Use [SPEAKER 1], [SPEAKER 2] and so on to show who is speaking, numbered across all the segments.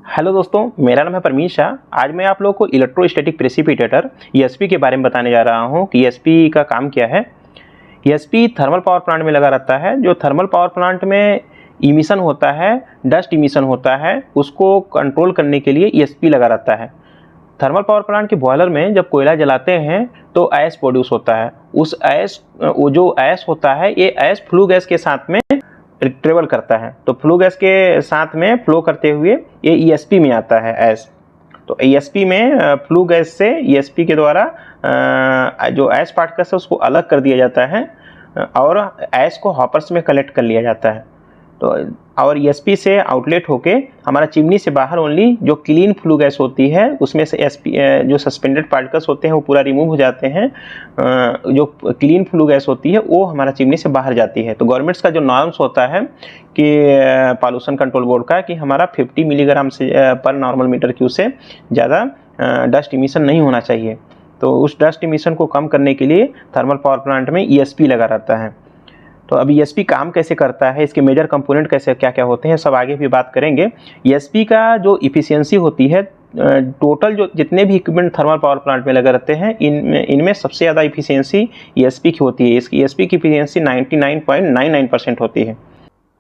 [SPEAKER 1] Hello दोस्तों, मेरा नाम है परमीश शाह। आज मैं आप लोगों को इलेक्ट्रोस्टैटिक प्रेसिपिटेटर ईएसपी के बारे में बताने जा रहा हूं कि ईएसपी का काम क्या है। ईएसपी थर्मल पावर प्लांट में लगा रहता है। जो थर्मल पावर प्लांट में इमिशन होता है, डस्ट इमिशन होता है, उसको कंट्रोल करने के लिए ईएसपी लगा रहता है। थर्मल पावर प्लांट के बॉयलर में जब कोयला जलाते हैं तो ऐश प्रोड्यूस होता है। उस ऐश जो ऐश होता है, ये ऐश फ्लू गैस के साथ में ट्रेवल करता है। तो फ्लू गैस के साथ में फ्लो करते हुए ये ईएसपी में आता है ऐश। तो ईएसपी में फ्लू गैस से ईएसपी के द्वारा जो ऐश पार्टिकल्स है उसको अलग कर दिया जाता है और ऐश को हॉपर्स में कलेक्ट कर लिया जाता है। तो और ईएसपी से आउटलेट होके हमारा चिमनी से बाहर ओनली जो क्लीन फ्लू गैस होती है उसमें से जो सस्पेंडेड पार्टिकल्स होते हैं वो पूरा रिमूव हो जाते हैं। जो क्लीन फ्लू गैस होती है वो हमारा चिमनी से बाहर जाती है। तो गवर्नमेंट्स का जो नॉर्म्स होता है कि पॉल्यूशन कंट्रोल बोर्ड का कि हमारा 50 मिलीग्राम से पर नॉर्मल मीटर क्यूब से ज़्यादा डस्ट इमिशन नहीं होना चाहिए। तो उस डस्ट इमिशन को कम करने के लिए थर्मल पावर प्लांट में ईएसपी लगा रहता है। तो अब ईएसपी काम कैसे करता है, इसके मेजर कंपोनेंट कैसे क्या क्या होते हैं, सब आगे भी बात करेंगे। ईएसपी का जो इफिशियंसी होती है, टोटल जो जितने भी इक्विपमेंट थर्मल पावर प्लांट में लगे रहते हैं इनमें सबसे ज़्यादा इफिशियंसी ईएसपी की होती है। इसकी ईएसपी की इफिशियंसी 99.99% होती है।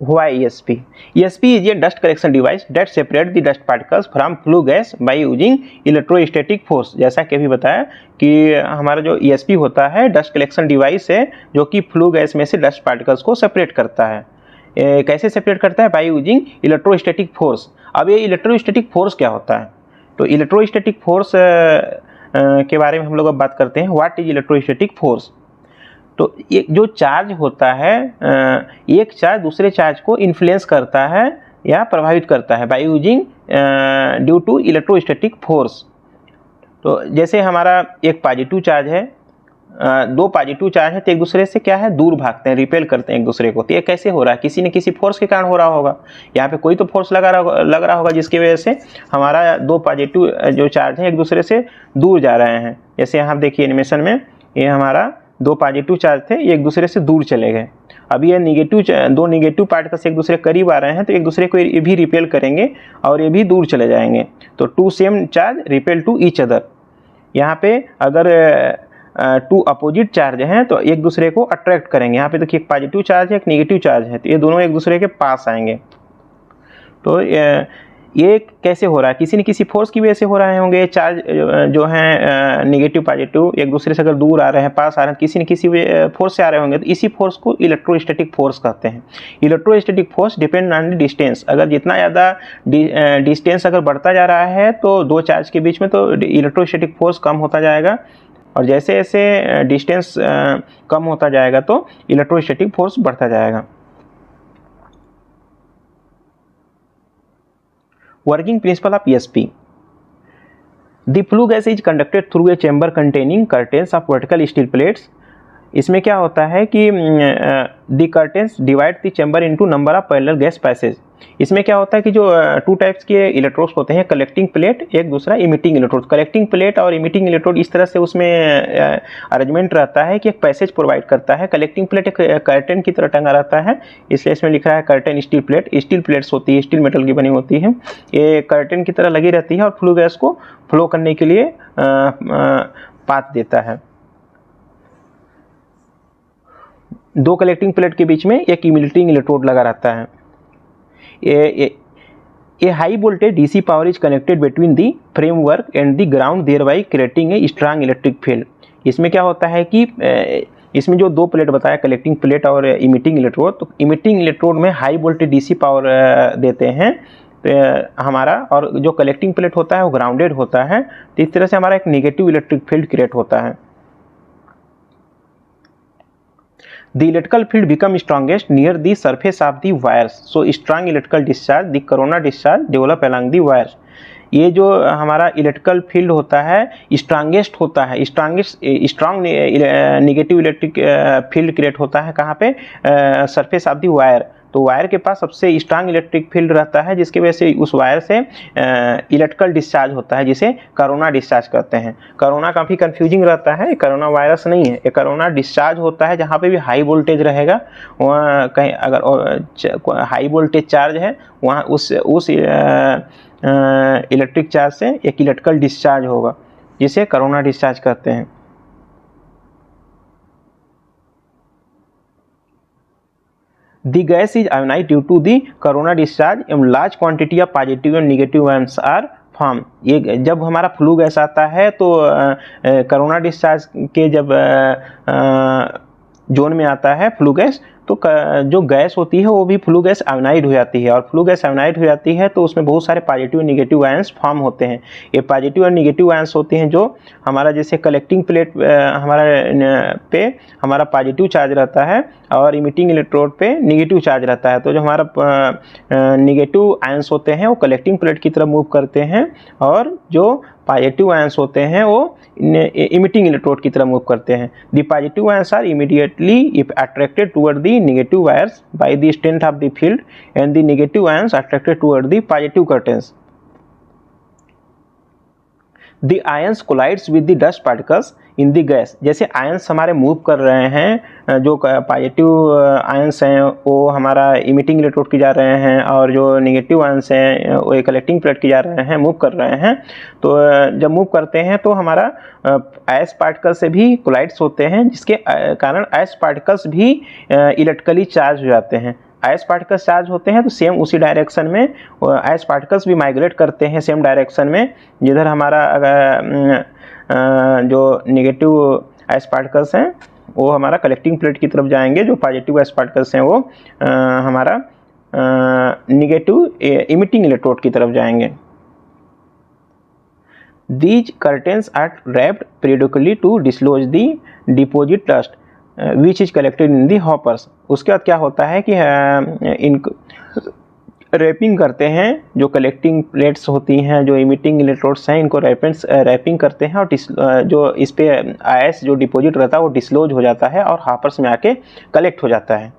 [SPEAKER 1] Why ESP? ESP is a dust collection device that separate the dust particles from flue gas by using electrostatic force। जैसा कि अभी बताया कि हमारा जो ESP होता है डस्ट कलेक्शन डिवाइस है जो कि फ्लू गैस में से डस्ट पार्टिकल्स को सेपरेट करता है। कैसे सेपरेट करता है? By using electrostatic force. अब ये इलेक्ट्रोस्टैटिक फोर्स क्या होता है? तो इलेक्ट्रोस्टैटिक फोर्स के बारे में हम लोग अब बात करते हैं। What is electrostatic force? तो एक जो चार्ज होता है, एक चार्ज दूसरे चार्ज को इन्फ्लुएंस करता है या प्रभावित करता है by using due to electrostatic force. तो जैसे हमारा एक पॉजिटिव चार्ज है, दो पॉजिटिव चार्ज है तो एक दूसरे से क्या है, दूर भागते हैं, रिपेल करते हैं एक दूसरे को। तो ये कैसे हो रहा है? किसी न किसी फोर्स के कारण हो रहा होगा। यहाँ पे कोई तो फोर्स लग रहा होगा जिसकी वजह से हमारा दो पॉजिटिव जो चार्ज है एक दूसरे से दूर जा रहे हैं। जैसे यहाँ देखिए एनिमेशन में, ये हमारा दो पॉजिटिव चार्ज थे, ये एक दूसरे से दूर चले गए। अब ये दो निगेटिव पार्टिकल्स एक दूसरे के करीब आ रहे हैं तो एक दूसरे को ये भी रिपेल करेंगे और ये भी दूर चले जाएंगे। तो two same charge repel to each other. यहाँ पे अगर टू अपोजिट चार्ज हैं तो एक दूसरे को अट्रैक्ट करेंगे। यहाँ पे देखिए एक पॉजिटिव चार्ज है, एक निगेटिव चार्ज है, तो ये दोनों एक दूसरे के पास आएंगे। तो ये कैसे हो रहा है? किसी न किसी फोर्स की वजह से हो रहे होंगे। चार्ज जो हैं नेगेटिव पॉजिटिव एक दूसरे से अगर दूर आ रहे हैं, पास आ रहे हैं, किसी न किसी फोर्स से आ रहे होंगे, तो इसी फोर्स को इलेक्ट्रोस्टैटिक फोर्स कहते हैं। Electrostatic force depend on the distance. अगर जितना ज़्यादा डिस्टेंस अगर बढ़ता जा रहा है तो दो चार्ज के बीच में तो इलेक्ट्रोस्टैटिक फोर्स कम होता जाएगा, और जैसे जैसे डिस्टेंस कम होता जाएगा तो इलेक्ट्रोस्टैटिक फोर्स बढ़ता जाएगा। Working principle of ESP. The flue gas is conducted through a chamber containing curtains of vertical steel plates। इसमें क्या होता है कि the curtains divide the chamber into number of parallel gas passage। इसमें क्या होता है कि जो टू टाइप्स के इलेक्ट्रोड्स होते हैं, कलेक्टिंग प्लेट, एक दूसरा इमिटिंग इलेक्ट्रोड। कलेक्टिंग प्लेट और इमिटिंग इलेक्ट्रोड इस तरह से उसमें अरेंजमेंट रहता है कि एक पैसेज प्रोवाइड करता है। कलेक्टिंग प्लेट एक कर्टेन की तरह टंगा रहता है, इसलिए इसमें लिखा है curtain steel plate. Steel plates होती है, स्टील मेटल की बनी होती है, ये कर्टेन की तरह लगी रहती है और फ्लू गैस को फ्लो करने के लिए पाथ देता है। दो कलेक्टिंग प्लेट के बीच में एक इमिटिंग इलेक्ट्रोड लगा रहता है। A high voltage DC power is connected between the framework and the ground, thereby creating a strong electric field. इसमें क्या होता है कि इसमें जो दो प्लेट बताया, कलेक्टिंग प्लेट और इमिटिंग इलेक्ट्रोड, तो इमिटिंग इलेक्ट्रोड में हाई वोल्टेज डीसी पावर देते हैं तो हमारा, और जो कलेक्टिंग प्लेट होता है वो ग्राउंडेड होता है। तो इस तरह से हमारा एक नेगेटिव इलेक्ट्रिक फील्ड क्रिएट होता है। The electrical field becomes strongest near the surface of the wires, so strong electrical discharge, the corona discharge develop along the wires। ये जो हमारा इलेक्ट्रिकल फील्ड होता है स्ट्रांगेस्ट होता है, strong negative electric field create होता है कहाँ पे? Surface of the wire. तो वायर के पास सबसे स्ट्रांग इलेक्ट्रिक फील्ड रहता है, जिसकी वजह से उस वायर से इलेक्ट्रिकल डिस्चार्ज होता है, जिसे कोरोना डिस्चार्ज कहते हैं। कोरोना काफ़ी कंफ्यूजिंग रहता है, कोरोना वायरस नहीं है, ये कोरोना डिस्चार्ज होता है जहाँ पे भी हाई वोल्टेज रहेगा, वहाँ कहीं अगर हाई वोल्टेज चार्ज है वहाँ उस इलेक्ट्रिक चार्ज से एक इलेक्ट्रिकल डिस्चार्ज होगा, जिसे कोरोना डिस्चार्ज कहते हैं। The gas is ionized due to the corona discharge and large quantity of positive and negative ions are formed। ये जब हमारा फ्लू गैस आता है तो कोरोना डिस्चार्ज के जब जोन में आता है फ्लू गैस, तो जो गैस होती है वो भी फ्लू गैस आयोनाइड हो जाती है, और फ्लू गैस आयोनाइड हो जाती है तो उसमें बहुत सारे पॉजिटिव और निगेटिव आयंस फॉर्म होते हैं। ये पॉजिटिव और निगेटिव आयंस होते हैं जो हमारा जैसे कलेक्टिंग प्लेट हमारा पे हमारा पॉजिटिव चार्ज रहता है और इमिटिंग इलेक्ट्रोड पे निगेटिव चार्ज रहता है। तो जो हमारा निगेटिव आयंस होते हैं वो कलेक्टिंग प्लेट की तरफ मूव करते हैं, और जो पॉजिटिव आयंस होते हैं वो इमिटिंग इलेक्ट्रोड की तरफ मूव करते हैं। The positive ions are immediately if attracted toward the negative wires by the strength of the field and the negative ions attracted toward the positive curtains. The ions collides with the dust particles in the gas. जैसे ions हमारे move कर रहे हैं, जो positive ions हैं वो हमारा emitting electrode की जा रहे हैं, और जो नेगेटिव आयंस हैं वो कलेक्टिंग प्लेट की जा रहे हैं, मूव कर रहे हैं। तो जब मूव करते हैं तो हमारा आयस पार्टिकल से भी कोलाइड्स होते हैं, जिसके कारण आयस पार्टिकल्स भी इलेक्ट्रिकली चार्ज हो जाते हैं। आयस पार्टिकल्स चार्ज होते हैं तो सेम उसी डायरेक्शन में आयस पार्टिकल्स भी माइग्रेट करते हैं सेम डायरेक्शन में, जिधर हमारा जो नेगेटिव आयस पार्टिकल्स हैं वो हमारा कलेक्टिंग प्लेट की तरफ जाएंगे, जो पॉजिटिव आयस पार्टिकल्स हैं वो हमारा नेगेटिव इमिटिंग इलेक्ट्रोड की तरफ जाएंगे। These curtains are wrapped periodically to dislodge the deposit dust which is collected in the hoppers। उसके बाद क्या होता है कि इनको रैपिंग करते हैं, जो कलेक्टिंग प्लेट्स होती हैं, जो इमिटिंग इलेक्ट्रोड्स हैं, इनको रैपिंग करते हैं, और जो इस पे आयस जो डिपॉजिट रहता है वो डिसलॉज हो जाता है और हॉपर्स में आके कलेक्ट हो जाता है।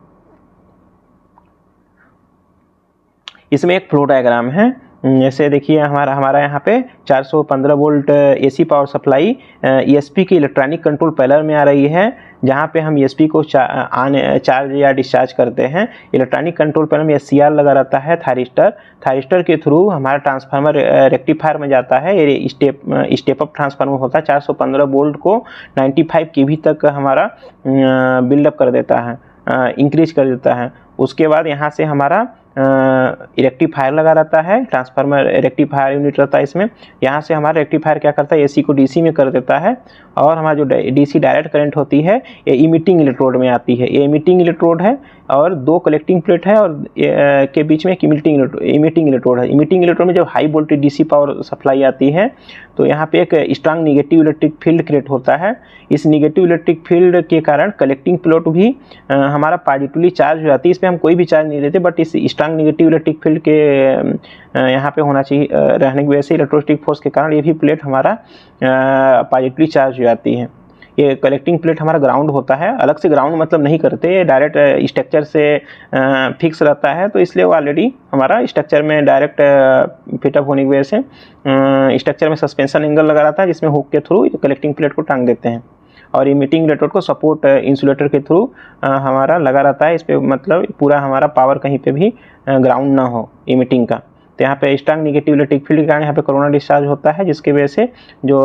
[SPEAKER 1] इसमें एक फ्लो डायग्राम है, जैसे देखिए हमारा यहाँ पे 415 volt AC power supply ESP की इलेक्ट्रॉनिक कंट्रोल पैनल में आ रही है, जहाँ पे हम ESP को चार्ज या डिस्चार्ज करते हैं। इलेक्ट्रॉनिक कंट्रोल पैनल में SCR लगा रहता है, थायरिस्टर के थ्रू हमारा ट्रांसफार्मर रेक्टिफायर में जाता है। ये स्टेप अप ट्रांसफार्मर होता है, 415 वोल्ट को 95 kV तक हमारा बिल्डअप कर देता है, इंक्रीज कर देता है। उसके बाद यहाँ से हमारा रेक्टिफायर लगा रहता है, ट्रांसफार्मर रेक्टिफायर यूनिट रहता है इसमें। यहाँ से हमारा रेक्टिफायर क्या करता है, AC को DC में कर देता है, और हमारा जो DC डायरेक्ट करंट होती है ये इमिटिंग इलेक्ट्रोड में आती है। ये इमिटिंग इलेक्ट्रोड है और दो कलेक्टिंग प्लेट है, और के बीच में एक इमिटिंग इलेक्ट्रोड है। इमिटिंग इलेक्ट्रोड में जब high voltage DC power supply आती है तो यहाँ पे एक strong negative electric field create होता है। इस निगेटिव इलेक्ट्रिक फील्ड के कारण कलेक्टिंग प्लेट भी हमारा पॉजिटिवली चार्ज हो जाती है। इसमें हम कोई भी चार्ज नहीं देते, बट इस स्ट्रांग निगेटिव इलेक्ट्रिक फील्ड के यहाँ पे होना चाहिए रहने की वजह से इलेक्ट्रोस्टैटिक फोर्स के कारण ये भी प्लेट हमारा पॉजिटिवली चार्ज हो जाती है। ये कलेक्टिंग प्लेट हमारा ग्राउंड होता है, अलग से ग्राउंड मतलब नहीं करते, ये डायरेक्ट स्ट्रक्चर से फिक्स रहता है, तो इसलिए वो ऑलरेडी हमारा स्ट्रक्चर में डायरेक्ट फिटअप होने की वजह से स्ट्रक्चर में सस्पेंशन एंगल लगा रहता है, जिसमें हुक के थ्रू कलेक्टिंग प्लेट को टांग देते हैं, और इमिटिंग इलेक्ट्रोड को सपोर्ट इंसुलेटर के थ्रू हमारा लगा रहता है। इस पर मतलब पूरा हमारा पावर कहीं पे भी ग्राउंड ना हो इमिटिंग का। तो यहाँ पे स्ट्रांग निगेटिव इलेक्ट्रिक फील्ड के कारण यहाँ पे कोरोना डिस्चार्ज होता है, जिसकी वजह से जो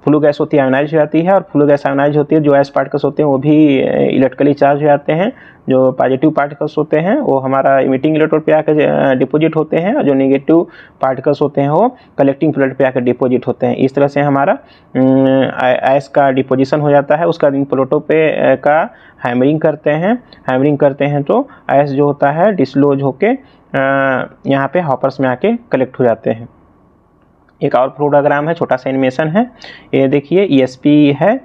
[SPEAKER 1] फ्लू गैस होती है आयोनाइज हो जाती है, और फ्लू गैस आयोनाइज होती है, जो आयस पार्टिकल्स होते हैं वो भी इलेक्ट्रिकली चार्ज हो जाते हैं। जो पॉजिटिव पार्टिकल्स होते हैं वो हमारा इमिटिंग इलेक्ट्रोड पे आकर डिपॉजिट होते हैं, और जो नेगेटिव पार्टिकल्स होते हैं वो कलेक्टिंग प्लेट पे आकर डिपॉजिट होते हैं। इस तरह से हमारा आयस का डिपोजिशन हो जाता है। उसका इन प्लेटों पे का हैमरिंग करते हैं तो आयस जो होता है डिसलॉज होके यहाँ पे हॉपर्स में आके कलेक्ट हो जाते हैं। एक और फ्लो डायग्राम है, छोटा सा एनिमेशन है, ये देखिए ESP है,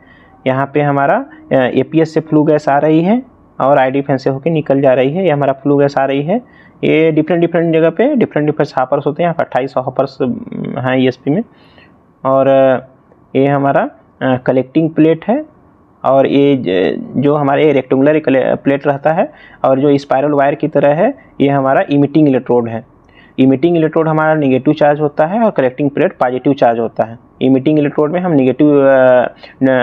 [SPEAKER 1] यहाँ पे हमारा APS से फ्लू गैस आ रही है और ID फैन से होकर निकल जा रही है। ये हमारा फ्लू गैस आ रही है, ये डिफरेंट जगह पे डिफरेंट हॉपर्स होते हैं, यहाँ पर 28 हॉपर्स हैं ESP में, और ये हमारा कलेक्टिंग प्लेट है, और ये जो हमारे रेक्टेंगुलर प्लेट रहता है और जो स्पाइरल वायर की तरह है, ये हमारा इमिटिंग इलेक्ट्रोड है। इमिटिंग इलेक्ट्रोड हमारा नेगेटिव चार्ज होता है और कलेक्टिंग प्लेट पॉजिटिव चार्ज होता है। इमिटिंग इलेक्ट्रोड में हम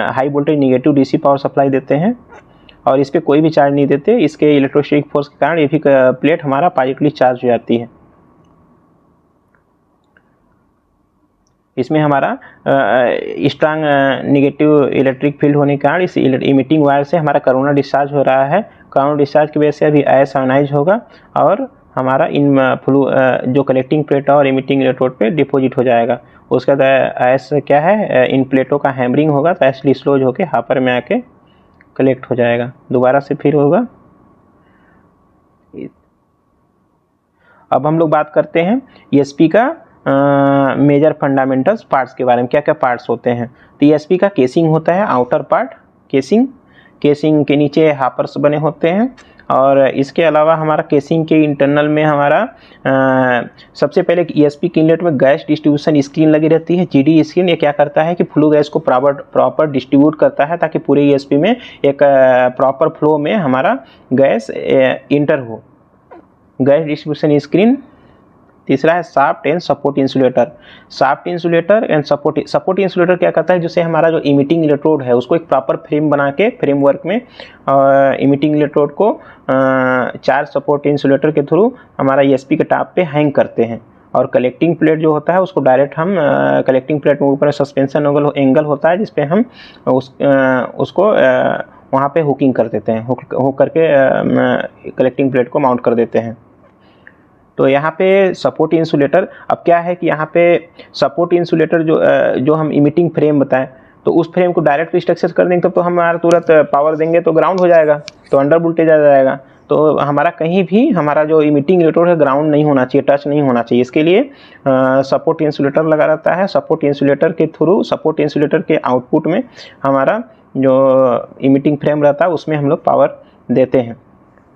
[SPEAKER 1] high voltage negative DC power supply देते हैं और इस पर कोई भी चार्ज नहीं देते। इसके इलेक्ट्रोस्टैटिक फोर्स के कारण ये भी प्लेट हमारा पॉजिटिवली चार्ज हो जाती है। इसमें हमारा स्ट्रांग नेगेटिव इलेक्ट्रिक फील्ड होने के कारण इस इमिटिंग वायर से हमारा कोरोना डिस्चार्ज हो रहा है। कोरोना डिस्चार्ज की वजह से अभी आयस आयोनाइज होगा और हमारा इन जो कलेक्टिंग प्लेट और इमिटिंग इलेक्ट्रोड पे डिपॉजिट हो जाएगा। उसके बाद आयस क्या है, इन प्लेटों का हैमरिंग होगा तो आयस डिस्लोज होकर हापर में आके कलेक्ट हो जाएगा। दोबारा से फिर होगा। अब हम लोग बात करते हैं ESP का मेजर फंडामेंटल्स पार्ट्स के बारे में। क्या क्या पार्ट्स होते हैं? तो ESP का केसिंग होता है, आउटर पार्ट केसिंग के नीचे हापर्स बने होते हैं। और इसके अलावा हमारा केसिंग के इंटरनल में हमारा सबसे पहले ESP के इनलेट में गैस डिस्ट्रीब्यूशन स्क्रीन लगी रहती है, GD स्क्रीन। ये क्या करता है कि फ्लो गैस को प्रॉपर डिस्ट्रीब्यूट करता है ताकि पूरे ESP में एक प्रॉपर फ्लो में हमारा गैस इंटर हो। Gas distribution screen. तीसरा है shaft and support insulator. Shaft insulator and support insulator क्या करता है, जिससे हमारा जो इमिटिंग इलेक्ट्रोड है उसको एक प्रॉपर फ्रेम बना के फ्रेमवर्क में इमिटिंग इलेक्ट्रोड को 4 सपोर्ट इंसुलेटर के थ्रू हमारा ESP के टॉप पे हैंग करते हैं। और कलेक्टिंग प्लेट जो होता है उसको डायरेक्ट हम कलेक्टिंग प्लेट में ऊपर सस्पेंशन एंगल होता है जिसपे हम उसको वहाँ पे हुकिंग कर देते हैं, हुक करके कलेक्टिंग प्लेट को माउंट कर देते हैं। तो यहाँ पे सपोर्ट इंसुलेटर, अब क्या है कि यहाँ पे सपोर्ट इंसुलेटर जो हम इमिटिंग फ्रेम बताएं, तो उस फ्रेम को डायरेक्ट स्ट्रक्चर कर देंगे तो हमारा तुरंत पावर देंगे तो ग्राउंड हो जाएगा, तो अंडर वोल्टेज आ जाएगा। तो हमारा कहीं भी हमारा जो इमिटिंग इलेक्ट्रोड है ग्राउंड नहीं होना चाहिए, टच नहीं होना चाहिए। इसके लिए सपोर्ट इंसुलेटर लगा रहता है। सपोर्ट इंसुलेटर के थ्रू सपोर्ट इंसुलेटर के आउटपुट में हमारा जो इमिटिंग फ्रेम रहता है उसमें हम लोग पावर देते हैं।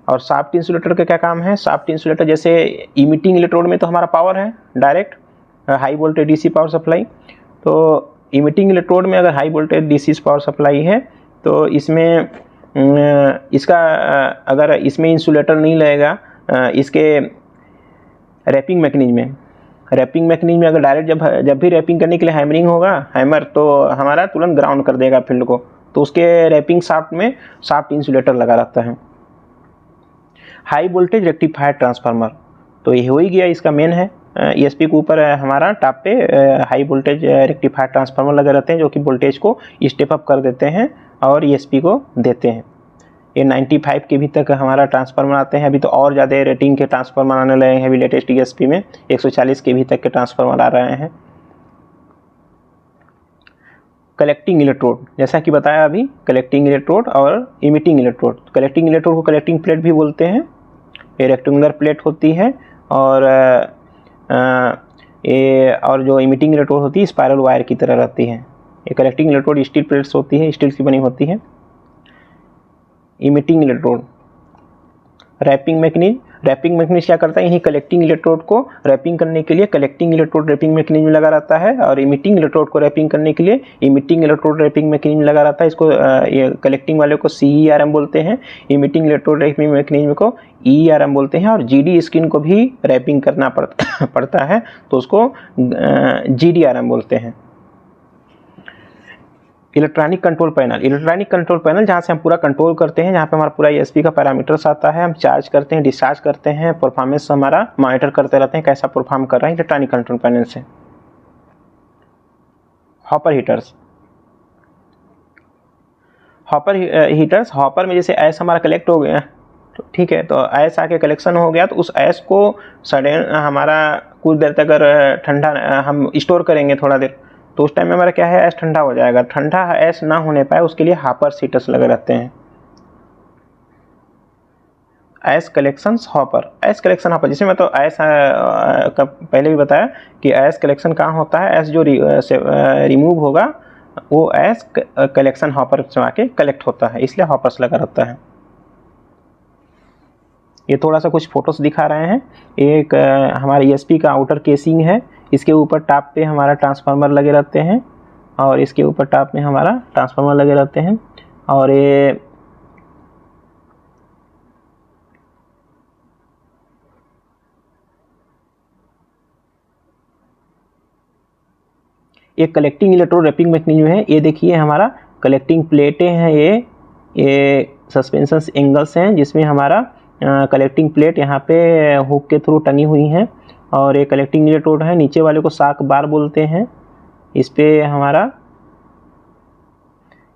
[SPEAKER 1] और शाफ्ट इंसुलेटर का क्या काम है? शाफ्ट इंसुलेटर जैसे इमिटिंग इलेक्ट्रोड में तो हमारा पावर है direct high voltage DC power supply, तो इमिटिंग इलेक्ट्रोड में अगर high voltage DC power supply है तो इसमें इसका अगर इसमें इंसुलेटर नहीं लगेगा, इसके रैपिंग मैकेनिज्म में अगर डायरेक्ट जब भी रैपिंग करने के लिए हैमरिंग होगा हैमर, तो हमारा तुरंत ग्राउंड कर देगा फील्ड को। तो उसके रैपिंग शाफ्ट में शाफ्ट इंसुलेटर लगा रहता है। हाई वोल्टेज रेक्टिफायर ट्रांसफार्मर, तो ये हो ही गया, इसका मेन है। ESP के ऊपर हमारा टॉप पे हाई वोल्टेज रेक्टिफायर ट्रांसफार्मर लगे रहते हैं जो कि वोल्टेज को स्टेप अप कर देते हैं और ESP को देते हैं। ये 95 के भी तक हमारा ट्रांसफार्मर आते हैं। अभी तो और ज़्यादा रेटिंग के ट्रांसफार्मर आने लगे हैं। अभी लेटेस्ट ESP में 140 के भी तक के ट्रांसफार्मर आ रहे हैं। कलेक्टिंग इलेक्ट्रोड, जैसा कि बताया अभी, कलेक्टिंग इलेक्ट्रोड और इमिटिंग इलेक्ट्रोड। कलेक्टिंग इलेक्ट्रोड को कलेक्टिंग प्लेट भी बोलते हैं। ये रेक्टेंगुलर प्लेट होती है और जो इमिटिंग इलेक्ट्रोड होती है स्पाइरल वायर की तरह रहती है। ये कलेक्टिंग इलेक्ट्रोड स्टील प्लेट्स होती है, स्टील की बनी होती है। इमिटिंग इलेक्ट्रोड रैपिंग मैकेनिज्म क्या करता है, यही कलेक्टिंग इलेक्ट्रोड को रैपिंग करने के लिए कलेक्टिंग इलेक्ट्रोड रैपिंग मैकेनिज्म लगा रहता है और इमिटिंग इलेक्ट्रोड को रैपिंग करने के लिए इमिटिंग इलेक्ट्रोड रैपिंग मैकेनिज्म लगा रहता है। इसको ये कलेक्टिंग वाले को CERM बोलते हैं, इमिटिंग इलेक्ट्रोड रैपिंग मैकेनिज्म को ERM बोलते हैं। और GD स्क्रीन को भी रैपिंग करना पड़ता है तो उसको GDRM बोलते हैं। इलेक्ट्रॉनिक कंट्रोल पैनल जहाँ से हम पूरा कंट्रोल करते हैं, जहाँ पे हमारा पूरा ESP का पैरामीटर्स आता है, हम चार्ज करते हैं, डिस्चार्ज करते हैं, परफॉर्मेंस हमारा मॉनिटर करते रहते हैं कैसा परफॉर्म कर रहा है इलेक्ट्रॉनिक कंट्रोल पैनल से। हॉपर हीटर्स, हॉपर में जैसे ऐस हमारा कलेक्ट हो गया, तो ठीक है, तो ऐस आके कलेक्शन हो गया तो उस ऐस को सडन हमारा कुछ देर तक अगर ठंडा हम स्टोर करेंगे थोड़ा देर, तो उस टाइम में हमारा क्या है, ऐस ठंडा हो जाएगा। ठंडा ऐस ना होने पाए उसके लिए हॉपर हीटर्स लगे रहते हैं। ऐस कलेक्शन हॉपर जिसमें मैं तो ऐस का पहले भी बताया कि ऐस कलेक्शन कहाँ होता है, ऐस जो रिमूव होगा वो ऐस कलेक्शन हॉपर से आके कलेक्ट होता है, इसलिए हॉपर्स लगा रहता है। ये थोड़ा सा कुछ फोटोस दिखा रहे हैं। एक हमारे ESP का आउटर केसिंग है, इसके ऊपर टॉप पे हमारा ट्रांसफार्मर लगे रहते हैं और इसके ऊपर टॉप में हमारा ट्रांसफार्मर लगे रहते हैं और ये कलेक्टिंग इलेक्ट्रोड रैपिंग मैकेनिज्म है। ये देखिए हमारा कलेक्टिंग प्लेटें हैं, ये सस्पेंशन एंगल्स हैं जिसमें हमारा कलेक्टिंग प्लेट यहाँ पे हुक के थ्रू टंगी हुई हैं। और ये कलेक्टिंग इलेक्ट्रोड है, नीचे वाले को साक बार बोलते हैं। इस पे हमारा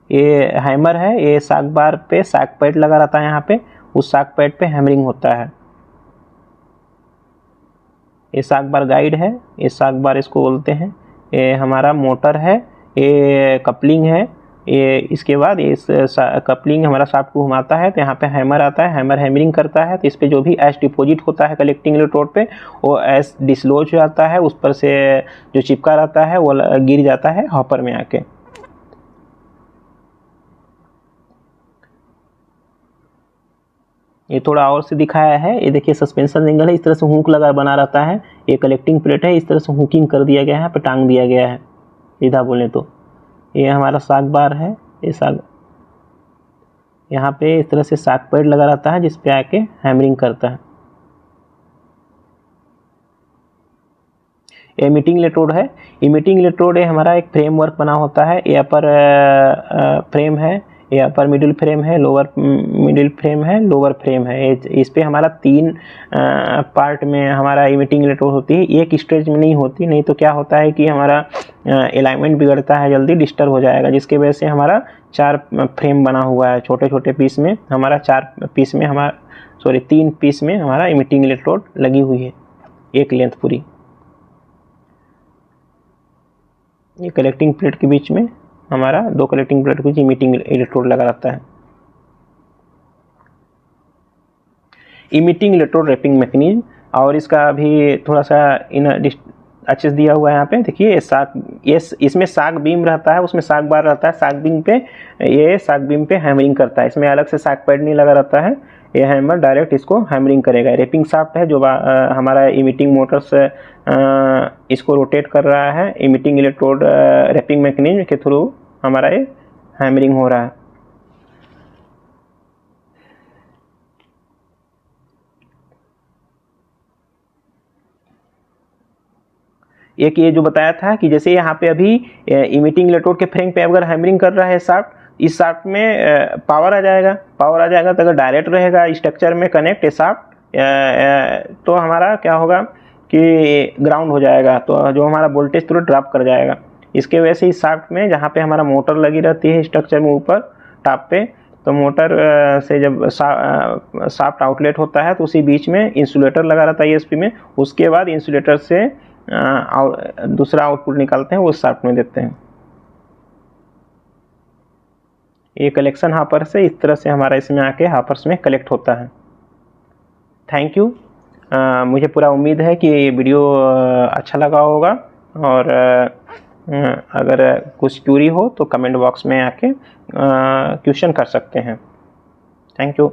[SPEAKER 1] ये हैमर है, ये साक बार पे साक पैड लगा रहता है, यहाँ पे उस साक पैड पे हैमरिंग होता है। ये साक बार गाइड है, ये साक बार इसको बोलते हैं। ये हमारा मोटर है, ये कपलिंग है। ये इसके बाद इस कपलिंग हमारा शाफ्ट को घुमाता है तो यहाँ पे हैमर आता है, हैमर हैमरिंग करता है तो इस पे जो भी ऐश डिपॉजिट होता है कलेक्टिंग इलेक्ट्रोड पे वो ऐश डिसलॉज हो जाता है, उस पर से जो चिपका रहता है वो गिर जाता है हॉपर में आके। ये थोड़ा और से दिखाया है, ये देखिए सस्पेंशन एंगल है, इस तरह से हुक लगा बना रहता है। ये कलेक्टिंग प्लेट है, इस तरह से हुकिंग कर दिया गया है, पे टांग दिया गया है सीधा बोले तो। ये हमारा साक बार है, ये साक यहाँ पे इस तरह से साक पैड लगा रहता है जिस पे आके हैमरिंग करता है। इमिटिंग इलेक्ट्रोड है, इमिटिंग इलेक्ट्रोड है हमारा एक फ्रेमवर्क बना होता है। ये अपर फ्रेम है, ये अपर मिडिल फ्रेम है, लोअर मिडिल फ्रेम है, लोअर फ्रेम है। इस पे हमारा 3 पार्ट में हमारा इमिटिंग इलेक्ट्रोड होती है, एक स्टेज में नहीं होती, नहीं तो क्या होता है कि हमारा अलाइनमेंट बिगड़ता है, जल्दी डिस्टर्ब हो जाएगा, जिसके वजह से हमारा 4 फ्रेम बना हुआ है छोटे छोटे पीस में। हमारा 4 पीस में हमारा 3 पीस में हमारा इमिटिंग इलेक्ट्रोड लगी हुई है, एक लेंथ पूरी। ये कलेक्टिंग प्लेट के बीच में हमारा 2 कलेक्टिंग प्लेट के बीच इमिटिंग इलेक्ट्रोड लगा रहता है। इमिटिंग इलेक्ट्रोड रैपिंग मैकेनिज्म, और इसका अभी थोड़ा सा अच्छे से दिया हुआ है यहाँ पे देखिए। इसमें साक बीम रहता है, उसमें साक बार रहता है, साक बीम पे ये साक बीम पे हैमरिंग करता है, इसमें अलग से साक पैड नहीं लगा रहता है। ये हैमर डायरेक्ट इसको हैमरिंग करेगा। रैपिंग शाफ्ट है जो हमारा इमिटिंग मोटर से इसको रोटेट कर रहा है, इमिटिंग इलेक्ट्रोड रैपिंग मैकेनिज्म के थ्रू हमारा ये हैमरिंग हो रहा है। एक ये जो बताया था कि जैसे यहाँ पे अभी इमिटिंग इलेक्ट्रोड के फ्रेम पे अगर हैमरिंग कर रहा है शाफ्ट, इस शाफ्ट में पावर आ जाएगा, तो अगर डायरेक्ट रहेगा स्ट्रक्चर में कनेक्ट शाफ्ट तो हमारा क्या होगा कि ग्राउंड हो जाएगा, तो जो हमारा वोल्टेज तुरंत ड्रॉप कर जाएगा। इसके वजह से इस शाफ्ट में जहाँ पे हमारा मोटर लगी रहती है स्ट्रक्चर में ऊपर टॉप पे, तो मोटर से जब शाफ्ट आउटलेट होता है तो उसी बीच में इंसुलेटर लगा रहता है ईएसपी में, उसके बाद इंसुलेटर से दूसरा आउटपुट निकालते हैं, वो शाफ्ट में देते हैं। ये कलेक्शन हॉपर से इस तरह से हमारा इसमें आके हॉपर्स में कलेक्ट होता है। Thank you. मुझे पूरा उम्मीद है कि ये वीडियो अच्छा लगा होगा, और अगर कुछ क्यूरी हो तो कमेंट बॉक्स में आके क्वेश्चन कर सकते हैं। Thank you.